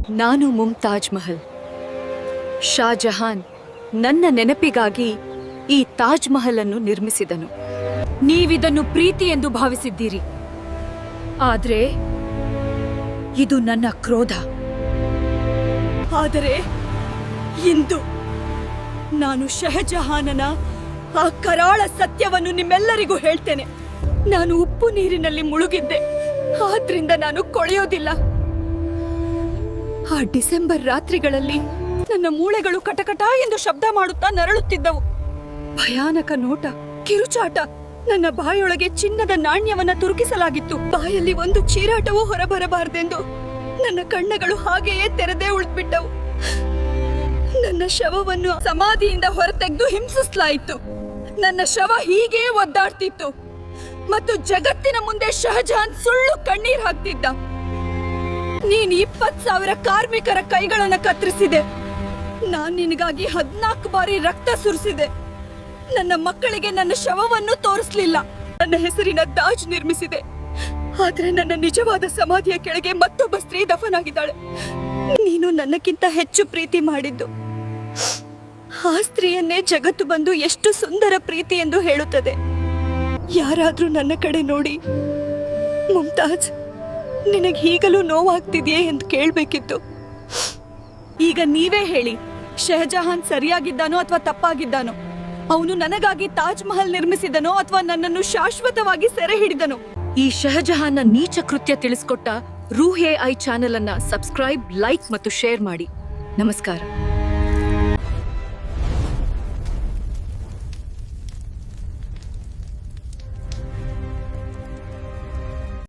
ನಾನು ಮುಮ್ತಾಜ್ ಮಹಲ್. ಶಾಜಹಾನ್ ನನ್ನ ನೆನಪಿಗಾಗಿ ಈ ತಾಜ್ ಮಹಲ್ ಅನ್ನು ನಿರ್ಮಿಸಿದನು. ನೀವಿದನ್ನು ಪ್ರೀತಿ ಎಂದು ಭಾವಿಸಿದ್ದೀರಿ, ಆದ್ರೆ ಇದು ನನ್ನ ಕ್ರೋಧ. ಆದರೆ ಇಂದು ನಾನು ಶಹಜಹಾನನ ಆ ಕರಾಳ ಸತ್ಯವನ್ನು ನಿಮ್ಮೆಲ್ಲರಿಗೂ ಹೇಳ್ತೇನೆ. ನಾನು ಉಪ್ಪು ನೀರಿನಲ್ಲಿ ಮುಳುಗಿದ್ದೆ, ಆದ್ರಿಂದ ನಾನು ಕೊಳೆಯೋದಿಲ್ಲ. ಆ ಡಿಸೆಂಬರ್ ರಾತ್ರಿಗಳಲ್ಲಿ ನನ್ನ ಮೂಳೆಗಳು ಕಟಕಟ ಎಂದು ಶಬ್ದ ಮಾಡುತ್ತಾ ನರಳುತ್ತಿದ್ದವು. ಭಯಾನಕ ನೋಟ, ಕಿರುಚಾಟ. ನನ್ನ ಬಾಯೊಳಗೆ ಚಿನ್ನದ ನಾಣ್ಯವನ್ನ ತುರುಕಿಸಲಾಗಿತ್ತು. ಬಾಯಲ್ಲಿ ಒಂದು ಚೀರಾಟವೂ ಹೊರಬರಬಾರದೆಂದು ನನ್ನ ಕಣ್ಣುಗಳು ಹಾಗೆಯೇ ತೆರೆದೇ ಉಳಿದ್ಬಿಟ್ಟವು. ನನ್ನ ಶವವನ್ನು ಸಮಾಧಿಯಿಂದ ಹೊರತೆಗೆದು ಹಿಂಸಿಸಲಾಯಿತು. ನನ್ನ ಶವ ಹೀಗೆ ಒದ್ದಾಡ್ತಿತ್ತು ಮತ್ತು ಜಗತ್ತಿನ ಮುಂದೆ ಶಹಜಹಾನ್ ಸುಳ್ಳು ಕಣ್ಣೀರ್ ಹಾಕ್ತಿದ್ದ. ನೀನ್ 20,000 ಕಾರ್ಮಿಕರ ಕೈಗಳನ್ನ ಕತ್ತರಿಸಿದೆ. ನಾನ್ ನಿನಗಾಗಿ 14 ಬಾರಿ ರಕ್ತ ಸುರಿಸಿದೆ. ನನ್ನ ಮಕ್ಕಳಿಗೆ ನನ್ನ ಶವವನ್ನು ತೋರಿಸಲಿಲ್ಲ. ನನ್ನ ಹೆಸರಿನ ತಾಜ್ ನಿರ್ಮಿಸಿದೆ. ಆದ್ರೆ ನನ್ನ ನಿಜವಾದ ಸಮಾಧಿಯ ಕೆಳಗೆ ಮತ್ತೊಬ್ಬ ಸ್ತ್ರೀ ದಫನಾಗಿದ್ದಾಳೆ. ನೀನು ನನ್ನಕ್ಕಿಂತ ಹೆಚ್ಚು ಪ್ರೀತಿ ಮಾಡಿದ್ದು ಆ ಸ್ತ್ರೀಯನ್ನೇ ಜಗತ್ತು ಬಂದು ಎಷ್ಟು ಸುಂದರ ಪ್ರೀತಿ ಎಂದು ಹೇಳುತ್ತದೆ. ಯಾರಾದ್ರೂ ನನ್ನ ಕಡೆ ನೋಡಿ, ಮುಮ್ತಾಜ್, ನಿನಗೆ ಈಗಲೂ ನೋವಾಗ್ತಿದೆಯೇ ಎಂದು ಕೇಳಬೇಕಿತ್ತು. ಈಗ ನೀವೇ ಹೇಳಿ, ಶಹಜಹಾನ್ ಸರಿಯಾಗಿದ್ದಾನೋ ಅಥವಾ ತಪ್ಪಾಗಿದ್ದಾನೋ? ಅವನು ನನಗಾಗಿ ತಾಜ್ ಮಹಲ್ ನಿರ್ಮಿಸಿದನೋ ಅಥವಾ ನನ್ನನ್ನು ಶಾಶ್ವತವಾಗಿ ಸೆರೆ ಹಿಡಿದನೋ? ಈ ಶಹಜಹಾನ್ನ ನೀಚ ಕೃತ್ಯ ತಿಳಿಸ್ಕೊಟ್ಟ ರೂಹ್ ಎ ಐ ಚಾನೆಲ್ ಅನ್ನ ಸಬ್ಸ್ಕ್ರೈಬ್, ಲೈಕ್ ಮತ್ತು ಶೇರ್ ಮಾಡಿ. ನಮಸ್ಕಾರ.